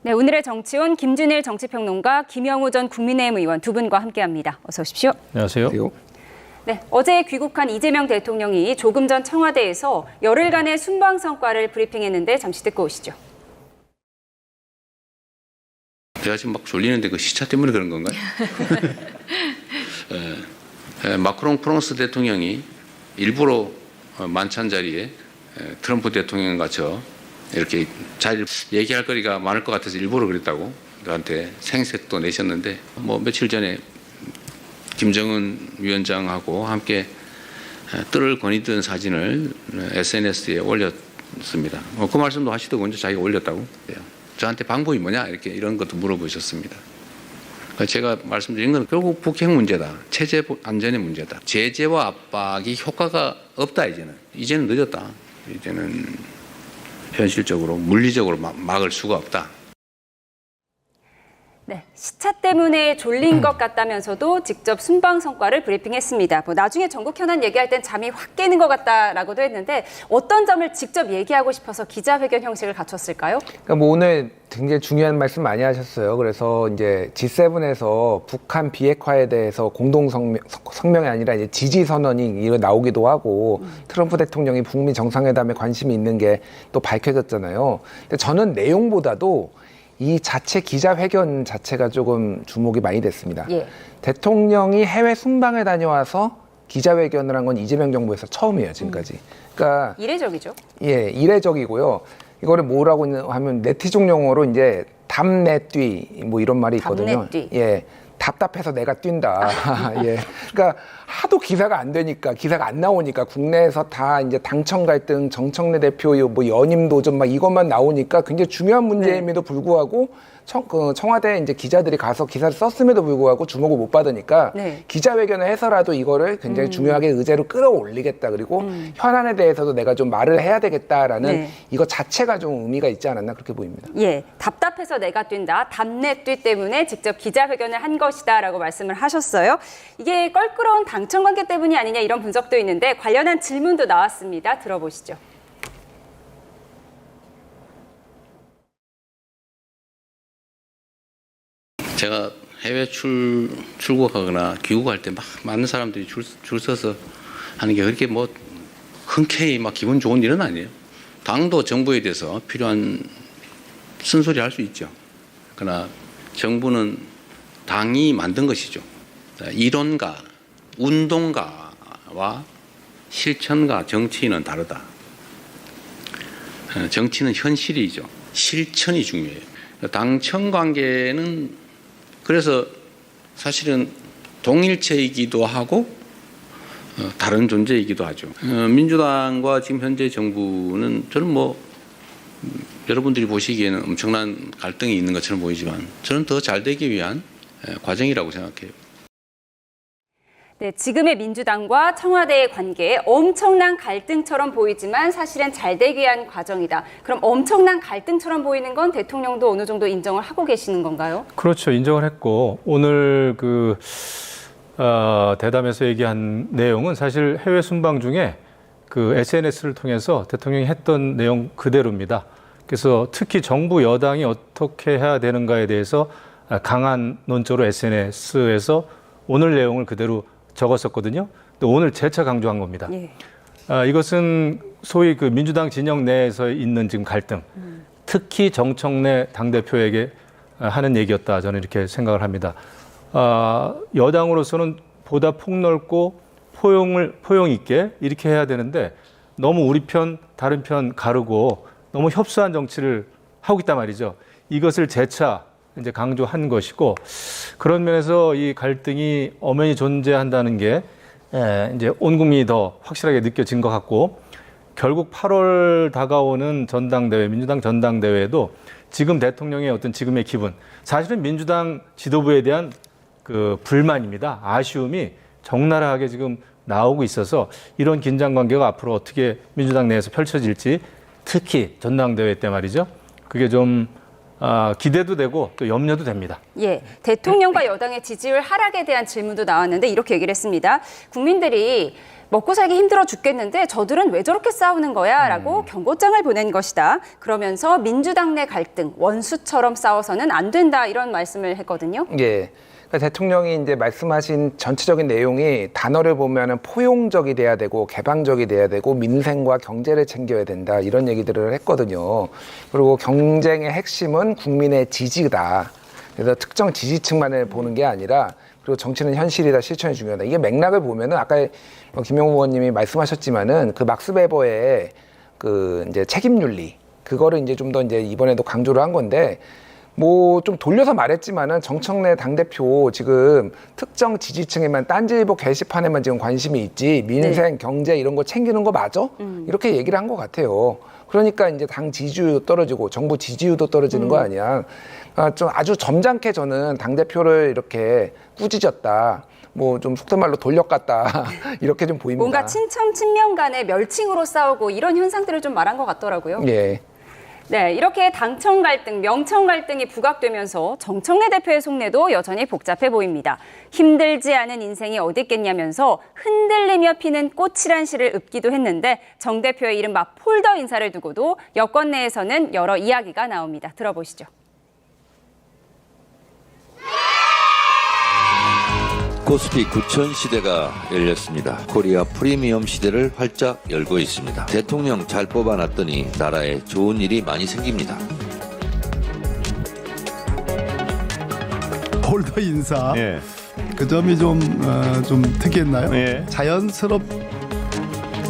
네, 오늘의 정치원 김준일 정치평론가, 김영우 전 국민의힘 의원 두 분과 함께합니다. 어서 오십시오. 안녕하세요. 네, 어제 귀국한 이재명 대통령이 조금 전 청와대에서 열흘간의 순방 성과를 브리핑했는데 잠시 듣고 오시죠. 제가 지금 막 졸리는데 그 시차 때문에 그런 건가요? 마크롱 프랑스 대통령이 일부러 만찬 자리에 트럼프 대통령과 저 이렇게 자리를 얘기할 거리가 많을 것 같아서 일부러 그랬다고 저한테 생색도 내셨는데, 뭐 며칠 전에 김정은 위원장하고 함께 뜰을 거니던 사진을 SNS에 올렸습니다. 그 말씀도 하시더군요. 자기가 올렸다고. 저한테 방법이 뭐냐 이렇게 이런 것도 물어보셨습니다. 제가 말씀드린 건 결국 북핵 문제다. 체제 안전의 문제다. 제재와 압박이 효과가 없다. 이제는 늦었다. 이제는 현실적으로 물리적으로 막을 수가 없다. 네, 시차 때문에 졸린 것 같다면서도 직접 순방 성과를 브리핑했습니다. 나중에 전국 현안 얘기할 땐 잠이 확 깨는 것 같다라고도 했는데 어떤 점을 직접 얘기하고 싶어서 기자회견 형식을 갖췄을까요? 그러니까 오늘 굉장히 중요한 말씀 많이 하셨어요. 그래서 이제 G7에서 북한 비핵화에 대해서 공동 성명이 아니라 이제 지지 선언이 나오기도 하고 트럼프 대통령이 북미 정상회담에 관심이 있는 게 또 밝혀졌잖아요. 근데 저는 내용보다도 이 자체 기자회견 자체가 조금 주목이 많이 됐습니다. 예. 대통령이 해외 순방에 다녀와서 기자회견을 한 건 이재명 정부에서 처음이에요, 지금까지. 그러니까 이례적이죠. 예, 이례적이고요. 이거를 뭐라고 하면 네티즌 용어로 이제 답내뛰 뭐 이런 말이 있거든요. 답내뛰. 예. 답답해서 내가 뛴다. 예. 그러니까 하도 기사가 안 되니까, 기사가 안 나오니까 국내에서 다 이제 당청 갈등, 정청래 대표 뭐 연임 도전 막 이것만 나오니까 굉장히 중요한 문제임에도 불구하고 청와대 이제 기자들이 가서 기사를 썼음에도 불구하고 주목을 못 받으니까 기자회견을 해서라도 이거를 굉장히 중요하게 의제로 끌어올리겠다. 그리고 현안에 대해서도 내가 좀 말을 해야 되겠다라는 이거 자체가 좀 의미가 있지 않았나 그렇게 보입니다. 예, 답답해서 내가 뛴다. 답내뛰 때문에 직접 기자회견을 한 것이다라고 말씀을 하셨어요. 이게 껄끄러운 당청 관계 때문이 아니냐 이런 분석도 있는데 관련한 질문도 나왔습니다. 들어보시죠. 제가 해외 출국하거나 귀국할 때 막 많은 사람들이 줄 서서 하는 게 그렇게 뭐 흔쾌히 막 기분 좋은 일은 아니에요. 당도 정부에 대해서 필요한 쓴소리 할 수 있죠. 그러나 정부는 당이 만든 것이죠. 이론가, 운동가와 실천가, 정치인은 다르다. 정치는 현실이죠. 실천이 중요해요. 당청 관계는 그래서 사실은 동일체이기도 하고 다른 존재이기도 하죠. 민주당과 지금 현재 정부는 저는 뭐 여러분들이 보시기에는 엄청난 갈등이 있는 것처럼 보이지만 저는 더 잘 되기 위한 과정이라고 생각해요. 네, 지금의 민주당과 청와대의 관계 엄청난 갈등처럼 보이지만 사실은 잘 되기 위한 과정이다. 그럼 엄청난 갈등처럼 보이는 건 대통령도 어느 정도 인정을 하고 계시는 건가요? 그렇죠. 인정을 했고 오늘 대담에서 얘기한 내용은 사실 해외 순방 중에 SNS를 통해서 대통령이 했던 내용 그대로입니다. 그래서 특히 정부 여당이 어떻게 해야 되는가에 대해서 강한 논조로 SNS에서 오늘 내용을 그대로 적었었거든요. 근데 오늘 재차 강조한 겁니다. 예. 이것은 소위 민주당 진영 내에서 있는 지금 갈등, 특히 정청래 당대표에게 하는 얘기였다. 저는 이렇게 생각을 합니다. 여당으로서는 보다 폭넓고 포용 있게 이렇게 해야 되는데 너무 우리 편, 다른 편 가르고 너무 협소한 정치를 하고 있단 말이죠. 이것을 재차 이제 강조한 것이고 그런 면에서 이 갈등이 엄연히 존재한다는 게 이제 온 국민이 더 확실하게 느껴진 것 같고 결국 8월 다가오는 전당대회, 민주당 전당대회에도 지금 대통령의 어떤 지금의 기분, 사실은 민주당 지도부에 대한 불만입니다. 아쉬움이 적나라하게 지금 나오고 있어서 이런 긴장 관계가 앞으로 어떻게 민주당 내에서 펼쳐질지 특히 전당대회 때 말이죠. 그게 좀 기대도 되고 또 염려도 됩니다. 예, 대통령과 여당의 지지율 하락에 대한 질문도 나왔는데 이렇게 얘기를 했습니다. 국민들이 먹고 살기 힘들어 죽겠는데 저들은 왜 저렇게 싸우는 거야? 라고 경고장을 보낸 것이다. 그러면서 민주당 내 갈등, 원수처럼 싸워서는 안 된다. 이런 말씀을 했거든요. 예. 그러니까 대통령이 이제 말씀하신 전체적인 내용이 단어를 보면은 포용적이 돼야 되고 개방적이 돼야 되고 민생과 경제를 챙겨야 된다 이런 얘기들을 했거든요. 그리고 경쟁의 핵심은 국민의 지지다. 그래서 특정 지지층만을 보는 게 아니라 그리고 정치는 현실이다, 실천이 중요하다. 이게 맥락을 보면은 아까 김영우 의원님이 말씀하셨지만은 그 막스 베버의 그 이제 책임윤리 그거를 이제 좀 더 이제 이번에도 강조를 한 건데. 뭐 좀 돌려서 말했지만은 정청래 당대표 지금 특정 지지층에만 딴지일보 게시판에만 지금 관심이 있지 민생, 경제 이런 거 챙기는 거 맞아? 이렇게 얘기를 한 것 같아요. 그러니까 이제 당 지지율도 떨어지고 정부 지지율도 떨어지는 거 아니야. 좀 아주 점잖게 저는 당대표를 이렇게 꾸짖었다. 뭐 좀 속된 말로 돌려갔다. 이렇게 좀 보입니다. 뭔가 친청, 친명 간의 멸칭으로 싸우고 이런 현상들을 좀 말한 것 같더라고요. 예. 네, 이렇게 당청 갈등, 명청 갈등이 부각되면서 정청래 대표의 속내도 여전히 복잡해 보입니다. 힘들지 않은 인생이 어디 있겠냐면서 흔들리며 피는 꽃이란 시를 읊기도 했는데 정 대표의 이른바 폴더 인사를 두고도 여권 내에서는 여러 이야기가 나옵니다. 들어보시죠. 코스피 9천 시대가 열렸습니다. 코리아 프리미엄 시대를 활짝 열고 있습니다. 대통령 잘 뽑아놨더니 나라에 좋은 일이 많이 생깁니다. 폴더 인사 예. 그 점이 좀 특이했나요? 예. 자연스럽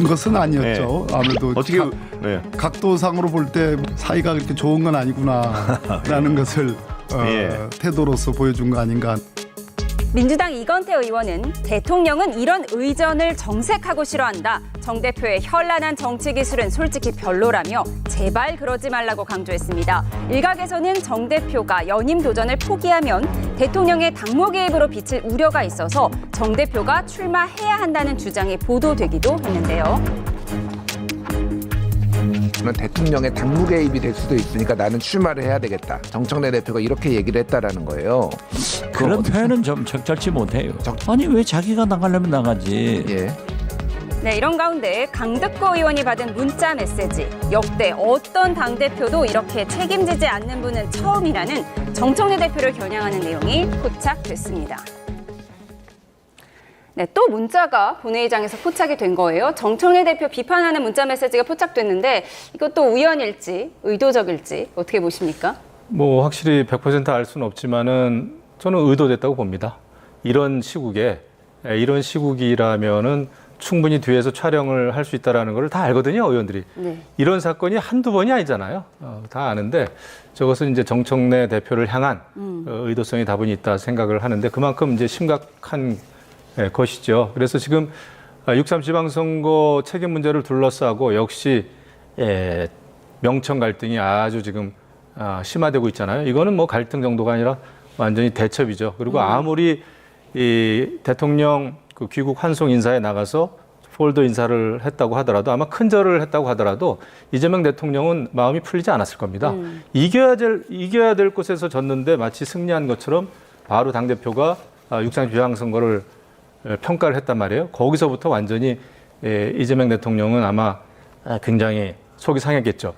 것은 아니었죠. 아무래도 어떻게 예. 각도상으로 볼 때 사이가 그렇게 좋은 건 아니구나라는 것을 태도로서 보여준 거 아닌가. 민주당 이건태 의원은 대통령은 이런 의전을 정색하고 싫어한다. 정 대표의 현란한 정치 기술은 솔직히 별로라며 제발 그러지 말라고 강조했습니다. 일각에서는 정 대표가 연임 도전을 포기하면 대통령의 당무 개입으로 비칠 우려가 있어서 정 대표가 출마해야 한다는 주장이 보도되기도 했는데요. 대통령의 당무 개입이 될 수도 있으니까 나는 출마를 해야 되겠다. 정청래 대표가 이렇게 얘기를 했다라는 거예요. 그런 표현은 좀 적절치 못해요. 아니 왜 자기가 나가려면 나가지. 예. 네, 이런 가운데 강득구 의원이 받은 문자 메시지. 역대 어떤 당대표도 이렇게 책임지지 않는 분은 처음이라는 정청래 대표를 겨냥하는 내용이 포착됐습니다. 네, 또 문자가 본회의장에서 포착이 된 거예요. 정청래 대표 비판하는 문자 메시지가 포착됐는데 이것도 우연일지 의도적일지 어떻게 보십니까? 뭐 확실히 100% 알 수는 없지만은 저는 의도됐다고 봅니다. 이런 시국이라면은 충분히 뒤에서 촬영을 할 수 있다라는 걸 다 알거든요, 의원들이. 네. 이런 사건이 한두 번이 아니잖아요. 다 아는데 저것은 이제 정청래 대표를 향한 의도성이 다분히 있다 생각을 하는데 그만큼 이제 심각한 것이죠. 그래서 지금 6.3 지방선거 책임 문제를 둘러싸고 역시 명청 갈등이 아주 지금 심화되고 있잖아요. 이거는 뭐 갈등 정도가 아니라 완전히 대첩이죠. 그리고 아무리 이 대통령 그 귀국 환송 인사에 나가서 폴더 인사를 했다고 하더라도 아마 큰절을 했다고 하더라도 이재명 대통령은 마음이 풀리지 않았을 겁니다. 이겨야 될 곳에서 졌는데 마치 승리한 것처럼 바로 당대표가 6.3 지방선거를 평가를 했단 말이에요. 거기서부터 완전히 이재명 대통령은 아마 굉장히 속이 상했겠죠.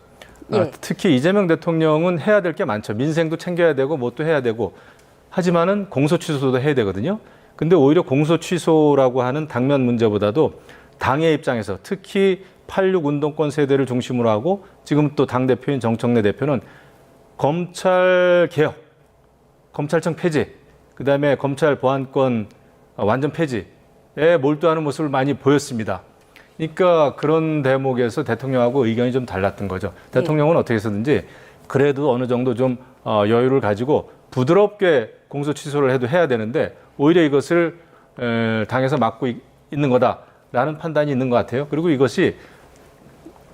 예. 특히 이재명 대통령은 해야 될 게 많죠. 민생도 챙겨야 되고 뭣도 해야 되고 하지만은 공소 취소도 해야 되거든요. 근데 오히려 공소 취소라고 하는 당면 문제보다도 당의 입장에서 특히 86 운동권 세대를 중심으로 하고 지금 또 당대표인 정청래 대표는 검찰 개혁, 검찰청 폐지, 그다음에 검찰 보안권 완전 폐지에 몰두하는 모습을 많이 보였습니다. 그러니까 그런 대목에서 대통령하고 의견이 좀 달랐던 거죠. 대통령은 어떻게 해서든지 그래도 어느 정도 좀 여유를 가지고 부드럽게 공소 취소를 해도 해야 되는데 오히려 이것을 당에서 막고 있는 거다라는 판단이 있는 것 같아요. 그리고 이것이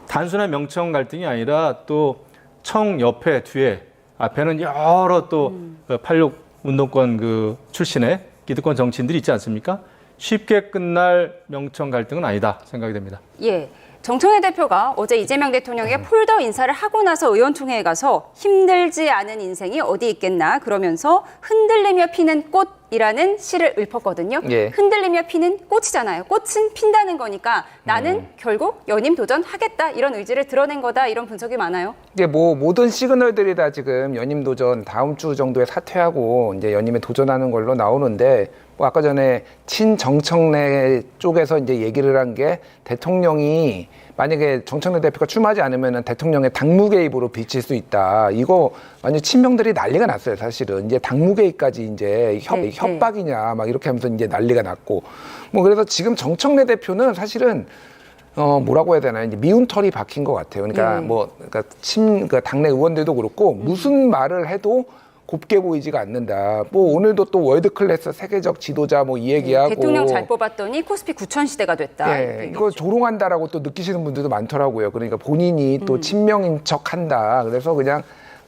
단순한 명청 갈등이 아니라 또 청 옆에 뒤에 앞에는 여러 또 86 운동권 그 출신의 기득권 정치인들이 있지 않습니까? 쉽게 끝날 명청 갈등은 아니다 생각이 됩니다. 예. 정청래 대표가 어제 이재명 대통령의 폴더 인사를 하고 나서 의원총회에 가서 힘들지 않은 인생이 어디 있겠나 그러면서 흔들리며 피는 꽃이라는 시를 읊었거든요. 예. 흔들리며 피는 꽃이잖아요. 꽃은 핀다는 거니까 나는 결국 연임 도전하겠다 이런 의지를 드러낸 거다 이런 분석이 많아요. 이게 뭐 모든 시그널들이 다 지금 연임 도전 다음 주 정도에 사퇴하고 이제 연임에 도전하는 걸로 나오는데 뭐 아까 전에 친정청래 쪽에서 이제 얘기를 한 게 대통령이 만약에 정청래 대표가 출마하지 않으면 대통령의 당무 개입으로 비칠 수 있다. 이거 완전 친명들이 난리가 났어요. 사실은 이제 당무 개입까지 이제 협박이냐 막 이렇게 하면서 이제 난리가 났고 뭐 그래서 지금 정청래 대표는 사실은 뭐라고 해야 되나요? 이제 미운 털이 박힌 것 같아요. 그러니까 그러니까 당내 의원들도 그렇고 무슨 말을 해도 곱게 보이지가 않는다. 뭐 오늘도 또 월드 클래스 세계적 지도자 뭐 이 얘기하고 대통령 잘 뽑았더니 코스피 9천 시대가 됐다. 예, 이거 조롱한다라고 또 느끼시는 분들도 많더라고요. 그러니까 본인이 또 친명인 척한다. 그래서 그냥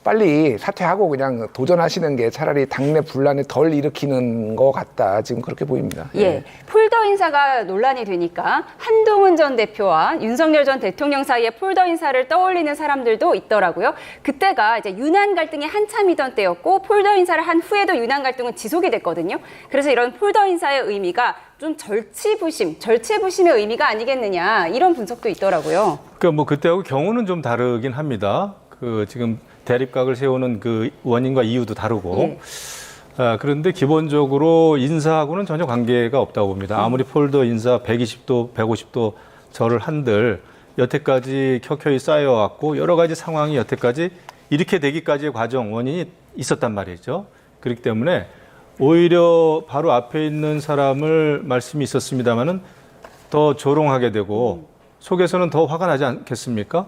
빨리 사퇴하고 그냥 도전하시는 게 차라리 당내 분란을 덜 일으키는 것 같다. 지금 그렇게 보입니다. 예, 폴더 인사가 논란이 되니까 한동훈 전 대표와 윤석열 전 대통령 사이에 폴더 인사를 떠올리는 사람들도 있더라고요. 그때가 이제 유난 갈등이 한참이던 때였고 폴더 인사를 한 후에도 유난 갈등은 지속이 됐거든요. 그래서 이런 폴더 인사의 의미가 좀 절치부심의 의미가 아니겠느냐 이런 분석도 있더라고요. 그러니까 뭐 그때하고 경우는 좀 다르긴 합니다. 그 지금 대립각을 세우는 그 원인과 이유도 다르고. 그런데 기본적으로 인사하고는 전혀 관계가 없다고 봅니다. 아무리 폴더 인사 120도, 150도 절을 한들 여태까지 켜켜이 쌓여왔고 여러 가지 상황이 여태까지 이렇게 되기까지의 과정, 원인이 있었단 말이죠. 그렇기 때문에 오히려 바로 앞에 있는 사람을 말씀이 있었습니다마는 더 조롱하게 되고 속에서는 더 화가 나지 않겠습니까?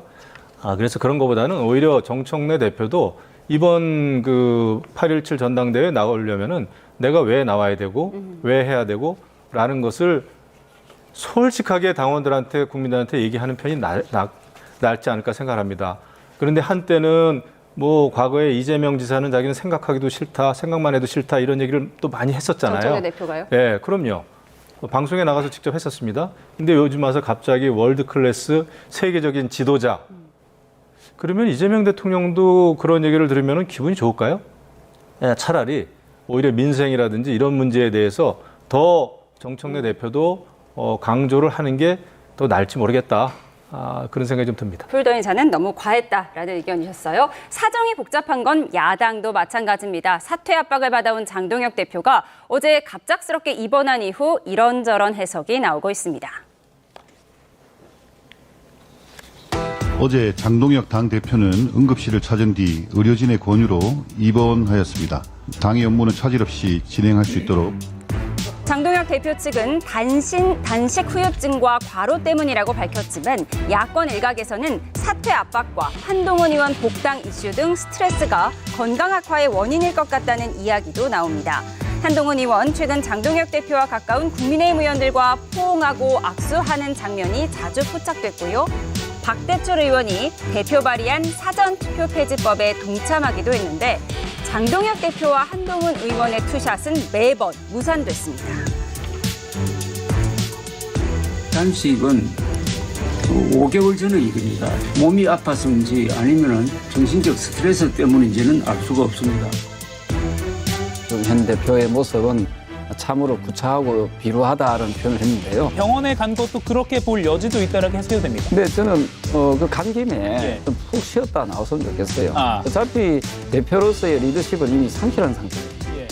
그래서 그런 것보다는 오히려 정청래 대표도 이번 그 8.17 전당대회에 나오려면은 내가 왜 나와야 되고 왜 해야 되고 라는 것을 솔직하게 당원들한테 국민들한테 얘기하는 편이 낫지 않을까 생각합니다. 그런데 한때는 뭐 과거에 이재명 지사는 자기는 생각하기도 싫다, 생각만 해도 싫다 이런 얘기를 또 많이 했었잖아요. 정청래 대표가요? 네, 그럼요. 방송에 나가서 직접 했었습니다. 근데 요즘 와서 갑자기 월드 클래스 세계적인 지도자. 그러면 이재명 대통령도 그런 얘기를 들으면 기분이 좋을까요? 차라리 오히려 민생이라든지 이런 문제에 대해서 더 정청래 대표도 강조를 하는 게 더 나을지 모르겠다. 그런 생각이 좀 듭니다. 폴더 인사는 너무 과했다라는 의견이셨어요. 사정이 복잡한 건 야당도 마찬가지입니다. 사퇴 압박을 받아온 장동혁 대표가 어제 갑작스럽게 입원한 이후 이런저런 해석이 나오고 있습니다. 어제 장동혁 당대표는 응급실을 찾은 뒤 의료진의 권유로 입원하였습니다. 당의 업무는 차질 없이 진행할 수 있도록 장동혁 대표 측은 단식 후유증과 과로 때문이라고 밝혔지만 야권 일각에서는 사퇴 압박과 한동훈 의원 복당 이슈 등 스트레스가 건강 악화의 원인일 것 같다는 이야기도 나옵니다. 한동훈 의원 최근 장동혁 대표와 가까운 국민의힘 의원들과 포옹하고 악수하는 장면이 자주 포착됐고요. 박대출 의원이 대표 발의한 사전투표 폐지법에 동참하기도 했는데 장동혁 대표와 한동훈 의원의 투샷은 매번 무산됐습니다. 단식은 5개월 전의 일입니다. 몸이 아파서인지 아니면 정신적 스트레스 때문인지는 알 수가 없습니다. 현 대표의 모습은 참으로 구차하고 비루하다는 표현을 했는데요. 병원에 간 것도 그렇게 볼 여지도 있다라고 해석이 됩니다. 근데 저는 그 간 김에 좀 푹 쉬었다 나왔으면 좋겠어요. 어차피 대표로서의 리더십을 이미 상실한 상태예요.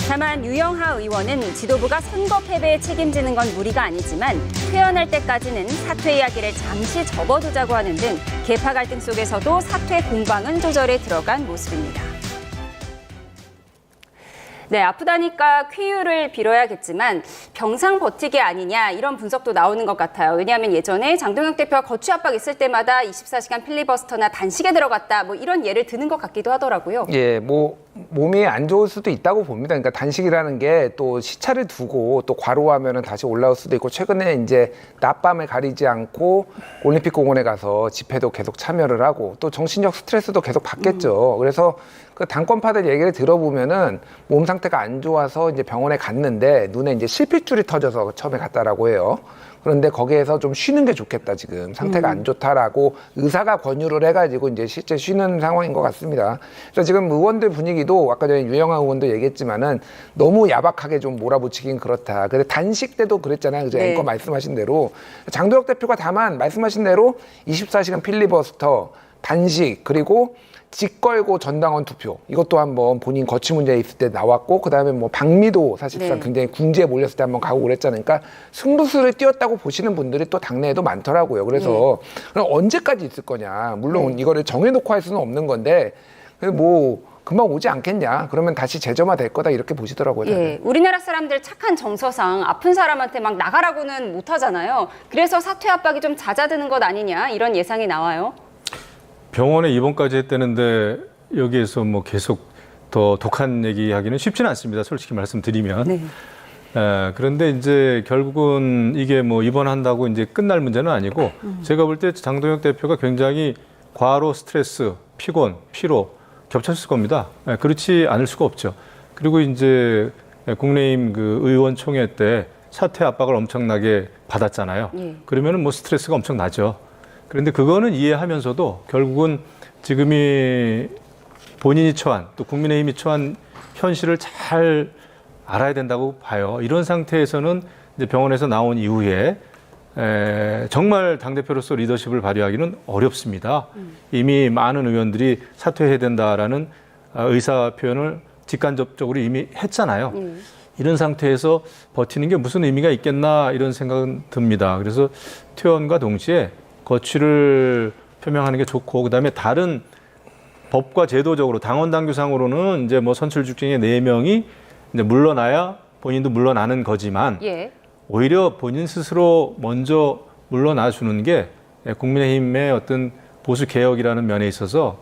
다만 유영하 의원은 지도부가 선거 패배에 책임지는 건 무리가 아니지만 퇴원할 때까지는 사퇴 이야기를 잠시 접어두자고 하는 등 계파 갈등 속에서도 사퇴 공방은 조절에 들어간 모습입니다. 네, 아프다니까 쾌유를 빌어야겠지만 병상 버티기 아니냐 이런 분석도 나오는 것 같아요. 왜냐하면 예전에 장동혁 대표가 거취 압박 있을 때마다 24시간 필리버스터나 단식에 들어갔다 뭐 이런 예를 드는 것 같기도 하더라고요. 예, 뭐 몸이 안 좋을 수도 있다고 봅니다. 그러니까 단식이라는 게 또 시차를 두고 또 과로하면은 다시 올라올 수도 있고 최근에 이제 낮밤을 가리지 않고 올림픽 공원에 가서 집회도 계속 참여를 하고 또 정신적 스트레스도 계속 받겠죠. 그래서 그 당권파들 얘기를 들어보면은 몸 상태가 안 좋아서 이제 병원에 갔는데 눈에 이제 실핏줄이 터져서 처음에 갔다라고 해요. 그런데 거기에서 좀 쉬는 게 좋겠다, 지금 상태가 안 좋다라고 의사가 권유를 해가지고 이제 실제 쉬는 상황인 것 같습니다. 그래서 지금 의원들 분위기도 아까 전에 유영아 의원도 얘기했지만은 너무 야박하게 좀 몰아붙이긴 그렇다. 근데 단식 때도 그랬잖아요. 그죠? 네. 앵커 말씀하신 대로 장도혁 대표가 다만 말씀하신 대로 24시간 필리버스터, 단식, 그리고 직 걸고 전당원 투표, 이것도 한번 본인 거취 문제 있을 때 나왔고, 그 다음에 뭐 박미도 사실상 네. 굉장히 궁지에 몰렸을 때 한번 가고 그랬잖아요. 그러니까 승부수를 띄웠다고 보시는 분들이 또 당내에도 많더라고요. 그래서 그럼 언제까지 있을 거냐. 물론 이거를 정해놓고 할 수는 없는 건데 뭐 금방 오지 않겠냐. 그러면 다시 재점화 될 거다, 이렇게 보시더라고요. 예, 우리나라 사람들 착한 정서상 아픈 사람한테 막 나가라고는 못 하잖아요. 그래서 사퇴 압박이 좀 잦아드는 것 아니냐, 이런 예상이 나와요. 병원에 입원까지 했다는데 여기에서 뭐 계속 더 독한 얘기하기는 쉽지는 않습니다. 솔직히 말씀드리면. 네. 그런데 이제 결국은 이게 뭐 입원한다고 이제 끝날 문제는 아니고 제가 볼 때 장동혁 대표가 굉장히 과로 스트레스, 피곤, 피로 겹쳤을 겁니다. 그렇지 않을 수가 없죠. 그리고 이제 국내임 그 의원총회 때 사퇴 압박을 엄청나게 받았잖아요. 그러면은 뭐 스트레스가 엄청 나죠. 그런데 그거는 이해하면서도 결국은 지금이 본인이 처한, 또 국민의힘이 처한 현실을 잘 알아야 된다고 봐요. 이런 상태에서는 이제 병원에서 나온 이후에 정말 당대표로서 리더십을 발휘하기는 어렵습니다. 이미 많은 의원들이 사퇴해야 된다라는 의사 표현을 직간접적으로 이미 했잖아요. 이런 상태에서 버티는 게 무슨 의미가 있겠나, 이런 생각은 듭니다. 그래서 퇴원과 동시에 거취를 표명하는 게 좋고, 그다음에 다른 법과 제도적으로 당원 당규상으로는 이제 뭐 선출직 중에 4명이 이제 물러나야 본인도 물러나는 거지만 오히려 본인 스스로 먼저 물러나 주는 게 국민의힘의 어떤 보수 개혁이라는 면에 있어서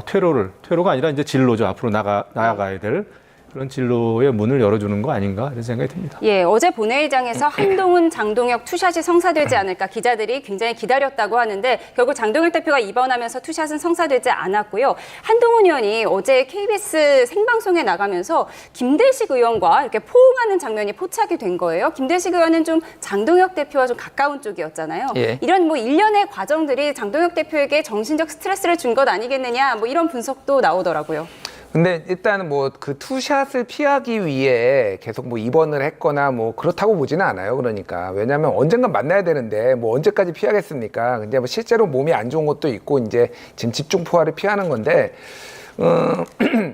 퇴로가 아니라 이제 진로죠. 앞으로 나아가야 될 그런 진로의 문을 열어주는 거 아닌가, 이런 생각이 듭니다. 예, 어제 본회의장에서 한동훈, 장동혁 투샷이 성사되지 않을까 기자들이 굉장히 기다렸다고 하는데 결국 장동혁 대표가 입원하면서 투샷은 성사되지 않았고요. 한동훈 의원이 어제 KBS 생방송에 나가면서 김대식 의원과 이렇게 포옹하는 장면이 포착이 된 거예요. 김대식 의원은 좀 장동혁 대표와 좀 가까운 쪽이었잖아요. 이런 뭐 일련의 과정들이 장동혁 대표에게 정신적 스트레스를 준 것 아니겠느냐, 뭐 이런 분석도 나오더라고요. 근데 일단 뭐 그 투샷을 피하기 위해 계속 뭐 입원을 했거나 뭐 그렇다고 보지는 않아요. 그러니까 왜냐하면 언젠간 만나야 되는데 뭐 언제까지 피하겠습니까? 근데 뭐 실제로 몸이 안 좋은 것도 있고 이제 지금 집중 포화를 피하는 건데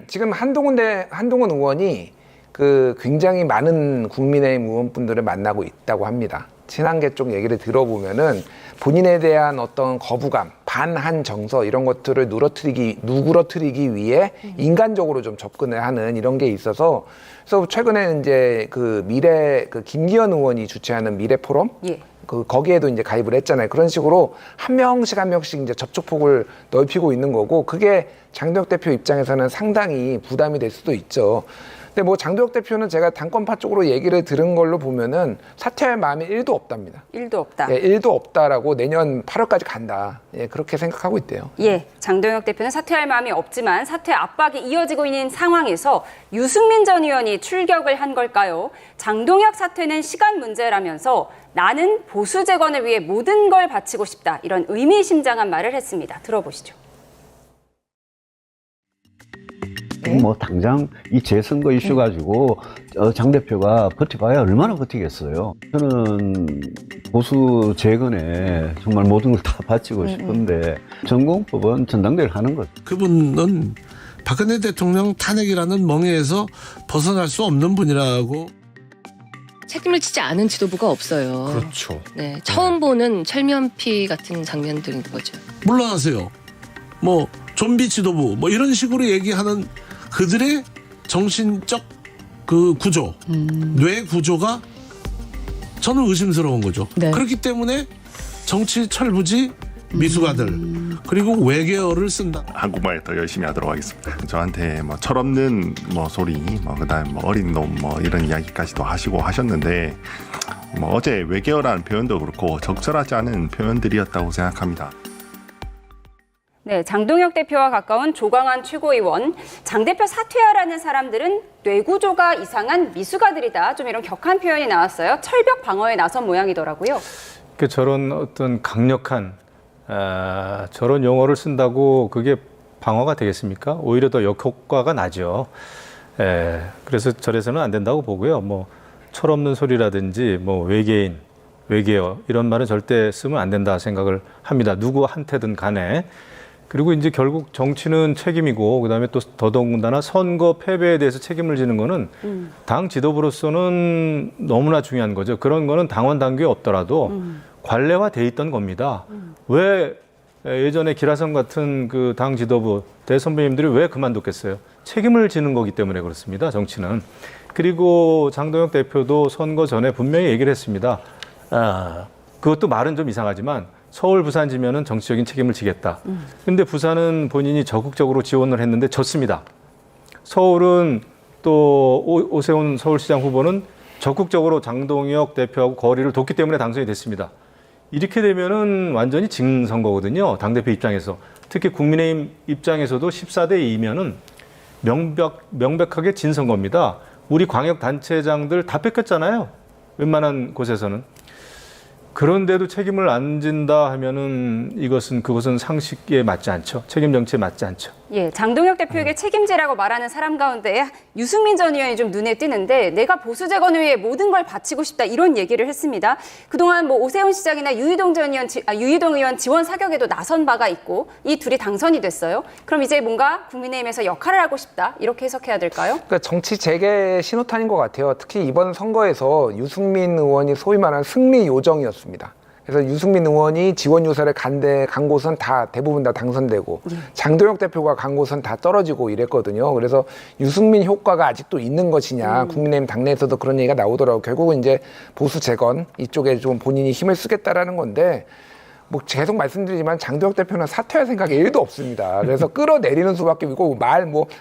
지금 한동훈 의원이 그 굉장히 많은 국민의힘 의원분들을 만나고 있다고 합니다. 친한계 쪽 얘기를 들어보면은 본인에 대한 어떤 거부감, 반한 정서, 이런 것들을 누그러뜨리기 위해 인간적으로 좀 접근을 하는 이런 게 있어서, 그래서 최근에 이제 그 김기현 의원이 주최하는 미래 포럼, 거기에도 이제 가입을 했잖아요. 그런 식으로 한 명씩 이제 접촉폭을 넓히고 있는 거고, 그게 장동혁 대표 입장에서는 상당히 부담이 될 수도 있죠. 근데 뭐 장도혁 대표는 제가 당권파 쪽으로 얘기를 들은 걸로 보면은 사퇴할 마음이 1도 없답니다. 1도 없다. 1도 없다라고 내년 8월까지 간다. 그렇게 생각하고 있대요. 장동혁 대표는 사퇴할 마음이 없지만 사퇴 압박이 이어지고 있는 상황에서 유승민 전 의원이 출격을 한 걸까요? 장동혁 사퇴는 시간 문제라면서 나는 보수 재건을 위해 모든 걸 바치고 싶다, 이런 의미심장한 말을 했습니다. 들어보시죠. 뭐 당장 이 재선거 이슈 가지고 장 대표가 버텨봐야 얼마나 버티겠어요. 저는 보수 재건에 정말 모든 걸 다 바치고 싶은데 전공법은 전당대회를 하는 거죠. 그분은 박근혜 대통령 탄핵이라는 멍에에서 벗어날 수 없는 분이라고. 책임을 지지 않은 지도부가 없어요. 그렇죠. 네, 처음 보는 철면피 같은 장면들인 거죠. 물러나세요. 뭐 좀비 지도부 뭐 이런 식으로 얘기하는 그들의 정신적 그 구조, 뇌 구조가 저는 의심스러운 거죠. 그렇기 때문에 정치 철부지 미숙아들 그리고 외계어를 쓴다. 한국말 더 열심히 하도록 하겠습니다. 저한테 뭐 철없는 뭐 소리, 뭐 그다음 뭐 어린 놈 뭐 이런 이야기까지도 하셨는데 뭐 어제 외계어라는 표현도 그렇고 적절하지 않은 표현들이었다고 생각합니다. 네, 장동혁 대표와 가까운 조광한 최고위원. 장 대표 사퇴하라는 사람들은 뇌구조가 이상한 미숙아들이다. 좀 이런 격한 표현이 나왔어요. 철벽 방어에 나선 모양이더라고요. 저런 어떤 강력한 저런 용어를 쓴다고 그게 방어가 되겠습니까? 오히려 더 역효과가 나죠. 그래서 저래서는 안 된다고 보고요. 뭐 철없는 소리라든지 뭐 외계인, 외계어 이런 말은 절대 쓰면 안 된다 생각을 합니다. 누구한테든 간에. 그리고 이제 결국 정치는 책임이고 그다음에 또 더더군다나 선거 패배에 대해서 책임을 지는 거는 당 지도부로서는 너무나 중요한 거죠. 그런 거는 당원 당규에 없더라도 관례화돼 있던 겁니다. 왜 예전에 기라성 같은 그 당 지도부 대선배님들이 왜 그만뒀겠어요? 책임을 지는 거기 때문에 그렇습니다. 정치는. 그리고 장동혁 대표도 선거 전에 분명히 얘기를 했습니다. 그것도 말은 좀 이상하지만 서울, 부산 지면은 정치적인 책임을 지겠다. 그런데 부산은 본인이 적극적으로 지원을 했는데 졌습니다. 서울은 또 오세훈 서울시장 후보는 적극적으로 장동혁 대표하고 거리를 뒀기 때문에 당선이 됐습니다. 이렇게 되면은 완전히 진 선거거든요. 당대표 입장에서. 특히 국민의힘 입장에서도 14대 2면은 명백하게 진 선거입니다. 우리 광역단체장들 다 뺏겼잖아요. 웬만한 곳에서는. 그런데도 책임을 안 진다 하면은 그것은 상식에 맞지 않죠. 책임 정치에 맞지 않죠. 예, 장동혁 대표에게 책임지라고 말하는 사람 가운데 유승민 전 의원이 좀 눈에 띄는데 내가 보수재건을 위해 모든 걸 바치고 싶다 이런 얘기를 했습니다. 그동안 뭐 오세훈 시장이나 유희동 의원 지원 사격에도 나선 바가 있고 이 둘이 당선이 됐어요. 그럼 이제 뭔가 국민의힘에서 역할을 하고 싶다 이렇게 해석해야 될까요? 그러니까 정치 재개 신호탄인 것 같아요. 특히 이번 선거에서 유승민 의원이 소위 말하는 승리 요정이었습니다. 그래서 유승민 의원이 지원 유세를 간 곳은 다 대부분 다 당선되고 장동혁 대표가 간 곳은 다 떨어지고 이랬거든요. 그래서 유승민 효과가 아직도 있는 것이냐 국민의힘 당내에서도 그런 얘기가 나오더라고요. 결국은 이제 보수 재건 이쪽에 좀 본인이 힘을 쓰겠다라는 건데 뭐 계속 말씀드리지만 장동혁 대표는 사퇴할 생각이 1도 없습니다. 그래서 끌어내리는 수밖에 없고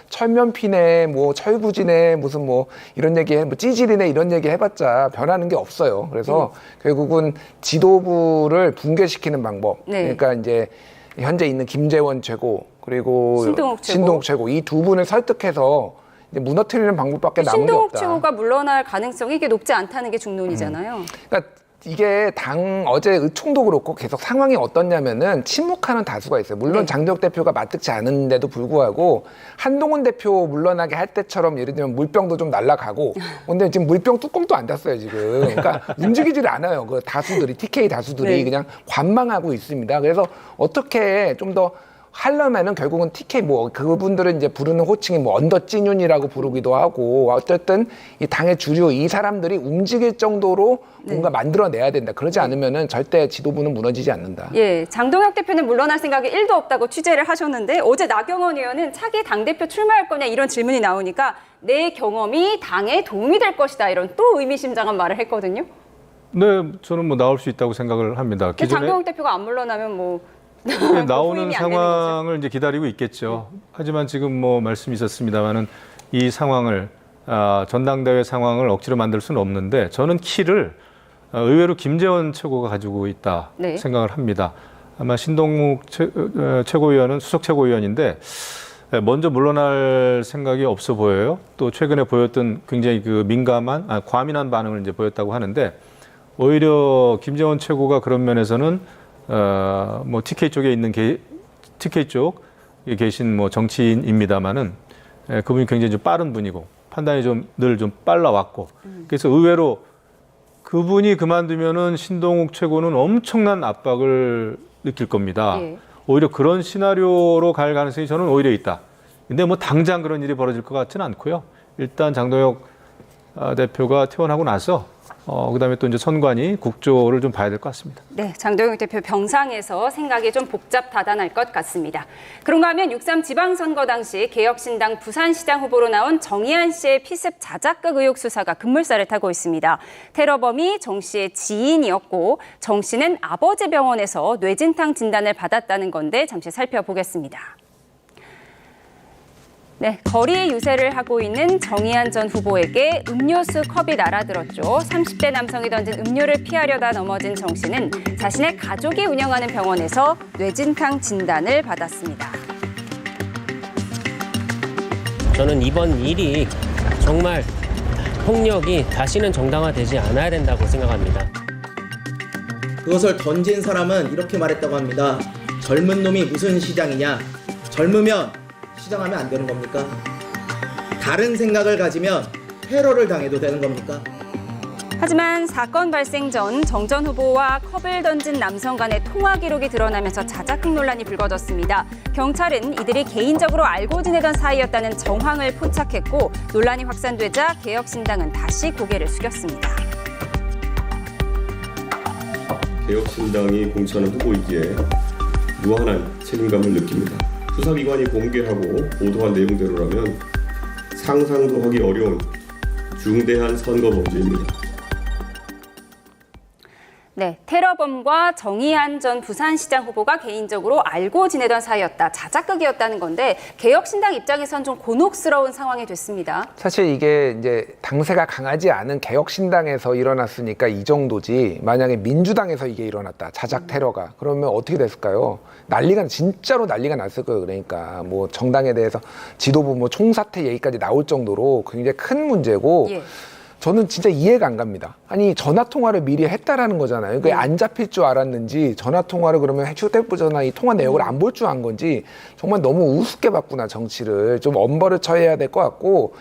철면피네 철부지네 무슨 이런 얘기해 찌질이네 이런 얘기 해봤자 변하는 게 없어요. 그래서 결국은 지도부를 붕괴시키는 방법. 네. 그러니까 이제 현재 있는 김재원 최고 그리고 신동욱 최고 이 두 분을 설득해서 이제 무너뜨리는 방법밖에 남은 게 없다. 신동욱 최고가 물러날 가능성이 이게 높지 않다는 게 중론이잖아요. 그러니까 이게 어제 의총도 그렇고 계속 상황이 어떻냐면은 침묵하는 다수가 있어요. 물론 장동혁 대표가 마뜩지 않은데도 불구하고 한동훈 대표 물러나게 할 때처럼 예를 들면 물병도 좀 날아가고 근데 지금 물병 뚜껑도 안 닫았어요 지금. 그러니까 움직이질 않아요. 그 다수들이 TK 다수들이 그냥 관망하고 있습니다. 그래서 어떻게 좀 더 하려면은 결국은 TK 그분들은 이제 부르는 호칭이 언더찐윤이라고 부르기도 하고 어쨌든 이 당의 주류 이 사람들이 움직일 정도로 뭔가 만들어내야 된다. 그러지 않으면은 절대 지도부는 무너지지 않는다. 예, 장동혁 대표는 물러날 생각이 1도 없다고 취재를 하셨는데 어제 나경원 의원은 차기 당대표 출마할 거냐 이런 질문이 나오니까 내 경험이 당에 도움이 될 것이다 이런 또 의미심장한 말을 했거든요. 네, 저는 나올 수 있다고 생각을 합니다. 장동혁 대표가 안 물러나면 나오는 상황을 이제 기다리고 있겠죠. 하지만 지금 말씀이 있었습니다만은 이 상황을 전당대회 상황을 억지로 만들 수는 없는데 저는 키를 의외로 김재원 최고가 가지고 있다 생각을 합니다. 아마 신동욱 최고위원은 수석 최고위원인데 먼저 물러날 생각이 없어 보여요. 또 최근에 보였던 굉장히 과민한 반응을 이제 보였다고 하는데 오히려 김재원 최고가 그런 면에서는 TK 쪽에 있는 TK 쪽에 계신 정치인입니다만은 그분이 굉장히 좀 빠른 분이고 판단이 늘 좀 빨라왔고 그래서 의외로 그분이 그만두면은 신동욱 최고는 엄청난 압박을 느낄 겁니다. 오히려 그런 시나리오로 갈 가능성이 저는 오히려 있다. 근데 당장 그런 일이 벌어질 것 같지는 않고요. 일단 장동혁 대표가 퇴원하고 나서 그다음에 또 이제 선관위 국조를 좀 봐야 될 것 같습니다. 네, 장동혁 대표 병상에서 생각이 좀 복잡다단할 것 같습니다. 그런가 하면 6.3 지방선거 당시 개혁신당 부산시장 후보로 나온 정의안 씨의 피습 자작극 의혹 수사가 급물살을 타고 있습니다. 테러범이 정 씨의 지인이었고 정 씨는 아버지 병원에서 뇌진탕 진단을 받았다는 건데 잠시 살펴보겠습니다. 네, 거리 유세를 하고 있는 정의안 전 후보에게 음료수 컵이 날아들었죠. 30대 남성이 던진 음료를 피하려다 넘어진 정 씨는 자신의 가족이 운영하는 병원에서 뇌진탕 진단을 받았습니다. 저는 이번 일이 정말 폭력이 다시는 정당화되지 않아야 된다고 생각합니다. 그것을 던진 사람은 이렇게 말했다고 합니다. 젊은 놈이 무슨 시장이냐? 젊으면 시장하면 안 되는 겁니까? 다른 생각을 가지면 테러를 당해도 되는 겁니까? 하지만 사건 발생 전 정 전 후보와 컵을 던진 남성 간의 통화 기록이 드러나면서 자작극 논란이 불거졌습니다. 경찰은 이들이 개인적으로 알고 지내던 사이였다는 정황을 포착했고 논란이 확산되자 개혁신당은 다시 고개를 숙였습니다. 개혁신당이 공천한 후보이기에 무한한 책임감을 느낍니다. 수사기관이 공개하고 보도한 내용대로라면 상상도 하기 어려운 중대한 선거 범죄입니다. 네, 테러범과 정의안 전 부산시장 후보가 개인적으로 알고 지내던 사이였다, 자작극이었다는 건데 개혁신당 입장에선 좀 곤혹스러운 상황이 됐습니다. 사실 이게 이제 당세가 강하지 않은 개혁신당에서 일어났으니까 이 정도지, 만약에 민주당에서 이게 일어났다, 자작 테러가, 그러면 어떻게 됐을까요? 진짜로 난리가 났을 거예요. 그러니까 뭐 정당에 대해서 지도부 뭐 총사퇴 얘기까지 나올 정도로 굉장히 큰 문제고. 예. 저는 진짜 이해가 안 갑니다. 아니, 전화통화를 미리 했다라는 거잖아요. 그게 안 잡힐 줄 알았는지, 전화통화를 그러면 휴대폰 전화 이 통화 내역을 안 볼 줄 안 건지, 정말 너무 우습게 봤구나, 정치를. 좀 엄벌을 처해야 될 것 같고,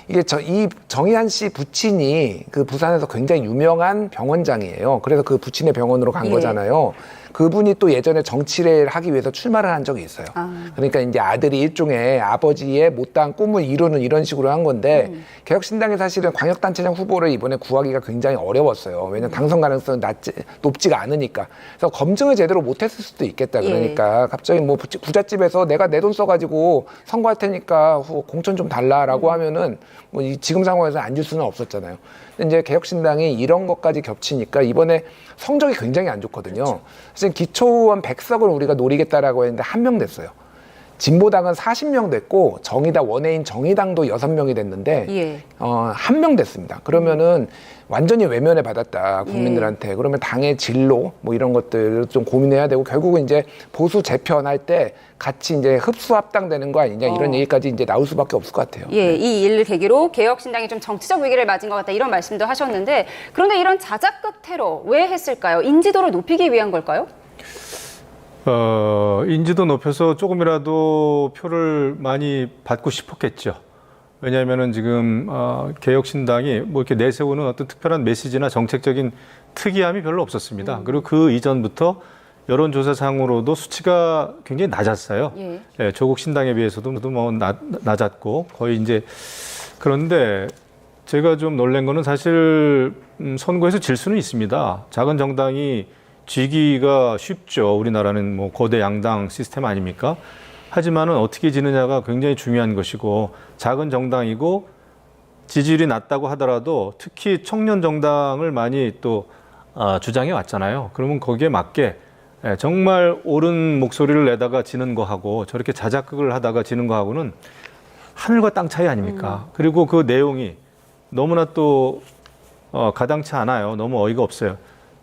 이게 이 정의안 씨 부친이 그 부산에서 굉장히 유명한 병원장이에요. 그래서 그 부친의 병원으로 간 거잖아요. 그분이 또 예전에 정치를 하기 위해서 출마를 한 적이 있어요. 그러니까 이제 아들이 일종의 아버지의 못다한 꿈을 이루는 이런 식으로 한 건데, 개혁신당이 사실은 광역단체장 후보를 이번에 구하기가 굉장히 어려웠어요. 왜냐하면 당선 가능성이 높지가 않으니까. 그래서 검증을 제대로 못했을 수도 있겠다. 그러니까 갑자기 뭐 부잣집에서 내가 내 돈 써가지고 선거할 테니까 공천 좀 달라라고 하면은 뭐 지금 상황에서 안 줄 수는 없었잖아요. 근데 이제 개혁신당이 이런 것까지 겹치니까 이번에 성적이 굉장히 안 좋거든요. 사실 기초의원 100석을 우리가 노리겠다라고 했는데 1명 됐어요. 진보당은 40명 됐고 정의당 원외인 정의당도 6명이 됐는데 1명 됐습니다. 그러면은 완전히 외면을 받았다, 국민들한테. 그러면 당의 진로 뭐 이런 것들을 좀 고민해야 되고, 결국은 이제 보수 재편할 때 같이 이제 흡수 합당되는 거 아니냐, 이런 얘기까지 이제 나올 수밖에 없을 것 같아요. 예, 이 일을 계기로 개혁신당이 좀 정치적 위기를 맞은 것 같다, 이런 말씀도 하셨는데, 그런데 이런 자작극 테러 왜 했을까요? 인지도를 높이기 위한 걸까요? 인지도 높여서 조금이라도 표를 많이 받고 싶었겠죠. 왜냐하면은 지금 개혁신당이 뭐 이렇게 내세우는 어떤 특별한 메시지나 정책적인 특이함이 별로 없었습니다. 그리고 그 이전부터 여론조사상으로도 수치가 굉장히 낮았어요. 예, 조국 신당에 비해서도 뭐 낮았고 거의 이제. 그런데 제가 좀 놀란 거는 사실 선거에서 질 수는 있습니다. 작은 정당이 지기가 쉽죠. 우리나라는 뭐 거대 양당 시스템 아닙니까? 하지만은 어떻게 지느냐가 굉장히 중요한 것이고, 작은 정당이고 지지율이 낮다고 하더라도 특히 청년 정당을 많이 또 주장해 왔잖아요. 그러면 거기에 맞게 정말 옳은 목소리를 내다가 지는 거하고 저렇게 자작극을 하다가 지는 거하고는 하늘과 땅 차이 아닙니까? 그리고 그 내용이 너무나 또 가당치 않아요. 너무 어이가 없어요.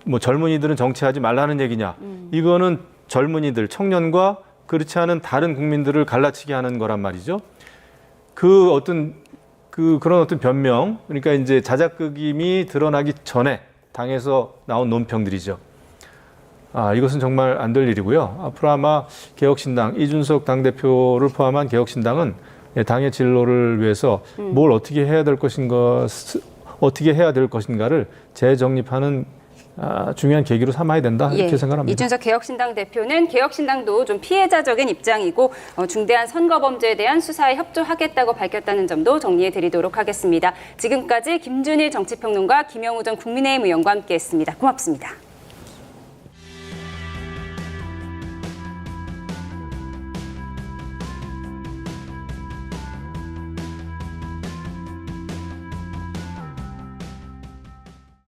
뭐 젊은이들은 정치하지 말라는 얘기냐? 이거는 젊은이들, 청년과 그렇지 않은 다른 국민들을 갈라치게 하는 거란 말이죠. 그런 어떤 변명, 그러니까 이제 자작극임이 드러나기 전에 당에서 나온 논평들이죠. 이것은 정말 안 될 일이고요. 앞으로 아마 개혁신당, 이준석 당대표를 포함한 개혁신당은 당의 진로를 위해서 뭘 어떻게 해야 될 것인가를 재정립하는 중요한 계기로 삼아야 된다, 이렇게 생각합니다. 이준석 개혁신당 대표는 개혁신당도 좀 피해자적인 입장이고 중대한 선거범죄에 대한 수사에 협조하겠다고 밝혔다는 점도 정리해드리도록 하겠습니다. 지금까지 김준일 정치평론가, 김영우 전 국민의힘 의원과 함께했습니다. 고맙습니다.